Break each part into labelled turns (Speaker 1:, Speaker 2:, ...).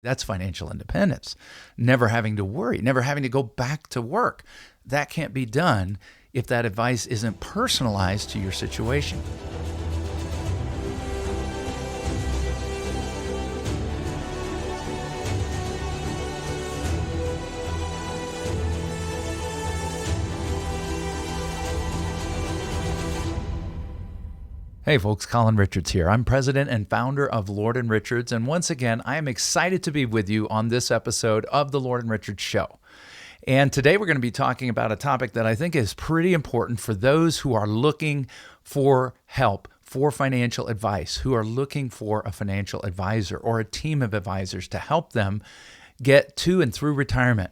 Speaker 1: That's financial independence. Never having to worry, never having to go back to work. That can't be done if that advice isn't personalized to your situation. Hey folks, Colin Richards here. I'm president and founder of Lord & Richards, and once again, I am excited to be with you on this episode of the Lord & Richards Show. And today we're going to be talking about a topic that I think is pretty important for those who are looking for help, for financial advice, who are looking for a financial advisor or a team of advisors to help them get to and through retirement.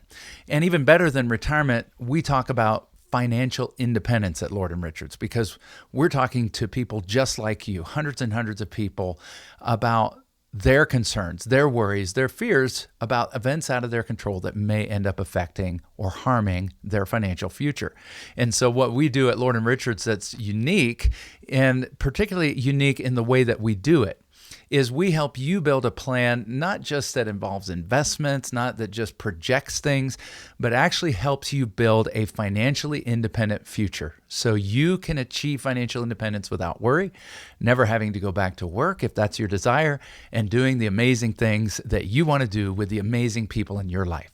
Speaker 1: And even better than retirement, we talk about financial independence at Lord & Richards, because we're talking to people just like you, hundreds and hundreds of people, about their concerns, their worries, their fears about events out of their control that may end up affecting or harming their financial future. And so what we do at Lord & Richards that's unique, and particularly unique in the way that we do it, is we help you build a plan, not just that involves investments, not that just projects things, but actually helps you build a financially independent future so you can achieve financial independence without worry, never having to go back to work if that's your desire, and doing the amazing things that you want to do with the amazing people in your life.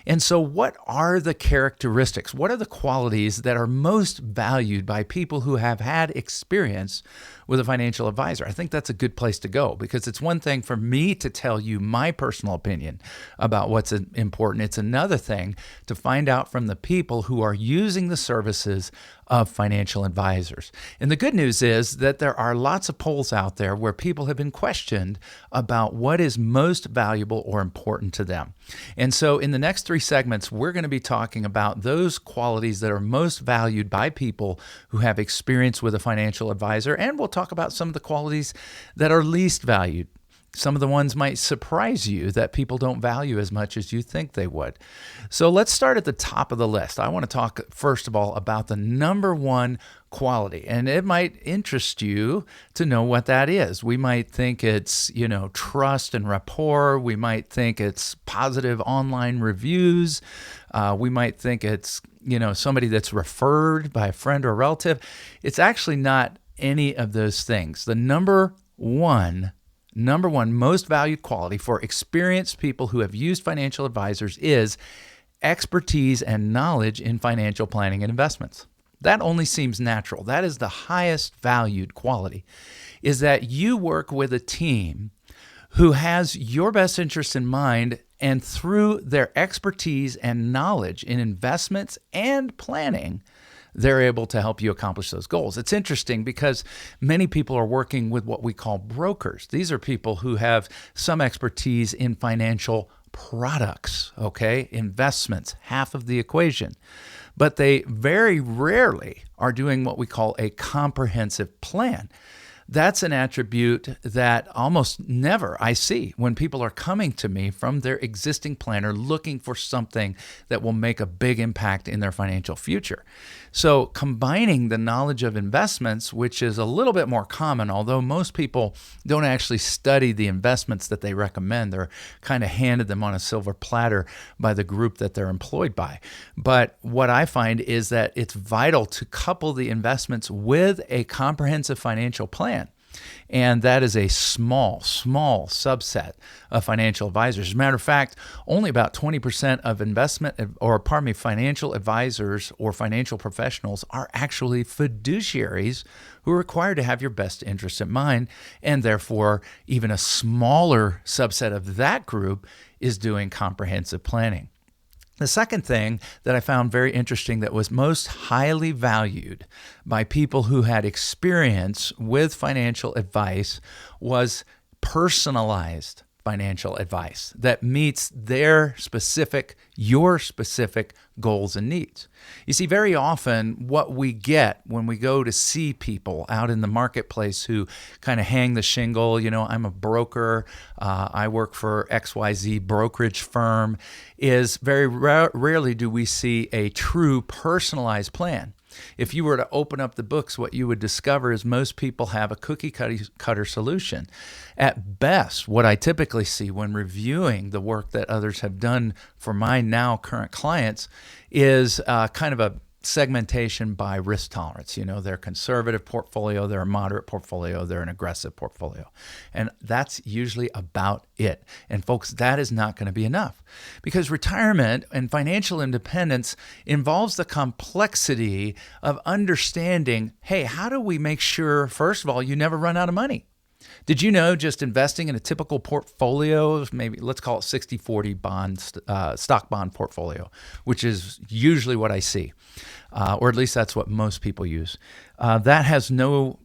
Speaker 1: And so what are the characteristics? What are the qualities that are most valued by people who have had experience with a financial advisor? I think that's a good place to go, because it's one thing for me to tell you my personal opinion about what's important. It's another thing to find out from the people who are using the services of financial advisors. And the good news is that there are lots of polls out there where people have been questioned about what is most valuable or important to them. And so in the next 3 segments, we're going to be talking about those qualities that are most valued by people who have experience with a financial advisor. And we'll talk about some of the qualities that are least valued. Some of the ones might surprise you that people don't value as much as you think they would. So let's start at the top of the list. I want to talk, first of all, about the number one quality. And it might interest you to know what that is. We might think it's, trust and rapport. We might think it's positive online reviews. We might think it's, somebody that's referred by a friend or a relative. It's actually not any of those things. The number one most valued quality for experienced people who have used financial advisors is expertise and knowledge in financial planning and investments. That only seems natural. That is the highest valued quality, is that you work with a team who has your best interest in mind, and through their expertise and knowledge in investments and planning, they're able to help you accomplish those goals. It's interesting because many people are working with what we call brokers. These are people who have some expertise in financial products, okay? Investments, half of the equation. But they very rarely are doing what we call a comprehensive plan. That's an attribute that almost never I see when people are coming to me from their existing planner looking for something that will make a big impact in their financial future. So combining the knowledge of investments, which is a little bit more common, although most people don't actually study the investments that they recommend. They're kind of handed them on a silver platter by the group that they're employed by. But what I find is that it's vital to couple the investments with a comprehensive financial plan. And that is a small subset of financial advisors. As a matter of fact, only about 20% of financial advisors or financial professionals are actually fiduciaries who are required to have your best interest in mind. And therefore, even a smaller subset of that group is doing comprehensive planning. The second thing that I found very interesting that was most highly valued by people who had experience with financial advice was personalized financial advice that meets your specific goals and needs. You see, very often what we get when we go to see people out in the marketplace who kind of hang the shingle, I'm a broker, I work for XYZ brokerage firm, is very rarely do we see a true personalized plan. If you were to open up the books, what you would discover is most people have a cookie cutter solution. At best, what I typically see when reviewing the work that others have done for my now current clients is kind of a segmentation by risk tolerance. They're a conservative portfolio, they're a moderate portfolio, they're an aggressive portfolio. And that's usually about it. And folks, that is not going to be enough, because retirement and financial independence involves the complexity of understanding, hey, how do we make sure, first of all, you never run out of money? Did you know just investing in a typical portfolio, maybe let's call it 60-40 stock bond portfolio, which is usually what I see, or at least that's what most people use. That has no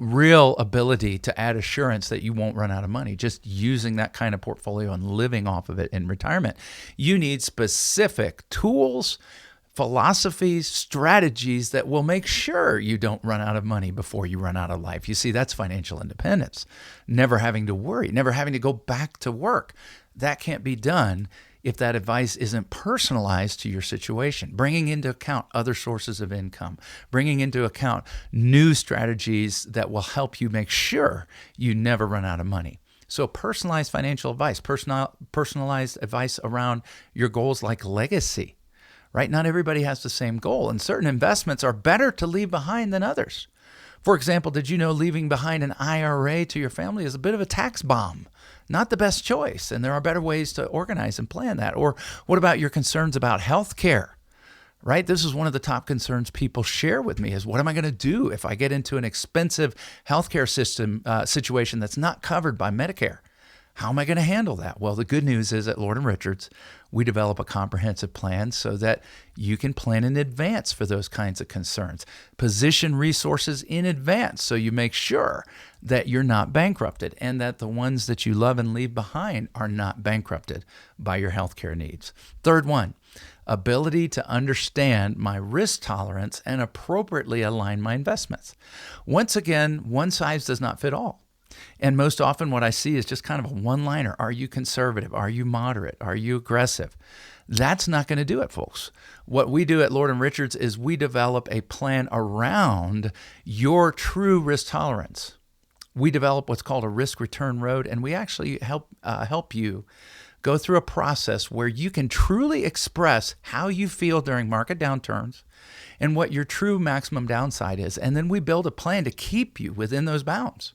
Speaker 1: real ability to add assurance that you won't run out of money just using that kind of portfolio and living off of it in retirement. You need specific tools, philosophies, strategies that will make sure you don't run out of money before you run out of life. You see, that's financial independence. Never having to worry, never having to go back to work. That can't be done if that advice isn't personalized to your situation, bringing into account other sources of income, bringing into account new strategies that will help you make sure you never run out of money. So personalized financial advice, personalized advice around your goals like legacy. Right? Not everybody has the same goal, and certain investments are better to leave behind than others. For example, did you know leaving behind an IRA to your family is a bit of a tax bomb? Not the best choice, and there are better ways to organize and plan that. Or what about your concerns about health care? Right? This is one of the top concerns people share with me is, what am I going to do if I get into an expensive healthcare system situation that's not covered by Medicare? How am I going to handle that? Well, the good news is at Lord & Richards, we develop a comprehensive plan so that you can plan in advance for those kinds of concerns. Position resources in advance so you make sure that you're not bankrupted and that the ones that you love and leave behind are not bankrupted by your healthcare needs. Third one, ability to understand my risk tolerance and appropriately align my investments. Once again, one size does not fit all. And most often what I see is just kind of a one-liner. Are you conservative? Are you moderate? Are you aggressive? That's not going to do it, folks. What we do at Lord & Richards is we develop a plan around your true risk tolerance. We develop what's called a risk return road, and we actually help you go through a process where you can truly express how you feel during market downturns and what your true maximum downside is. And then we build a plan to keep you within those bounds,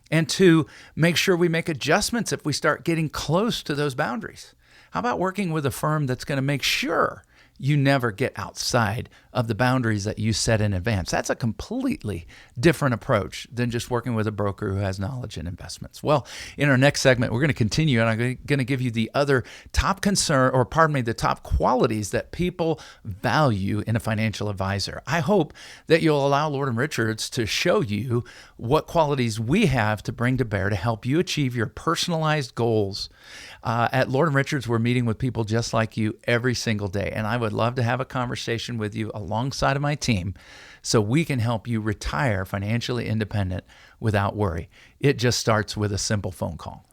Speaker 1: and to make sure we make adjustments if we start getting close to those boundaries. How about working with a firm that's going to make sure you never get outside of the boundaries that you set in advance? That's a completely different approach than just working with a broker who has knowledge in investments. Well, in our next segment, we're going to continue, and I'm going to give you the other top the top qualities that people value in a financial advisor. I hope that you'll allow Lord & Richards to show you what qualities we have to bring to bear to help you achieve your personalized goals. At Lord & Richards, we're meeting with people just like you every single day, and I would love to have a conversation with you alongside of my team so we can help you retire financially independent without worry. It just starts with a simple phone call.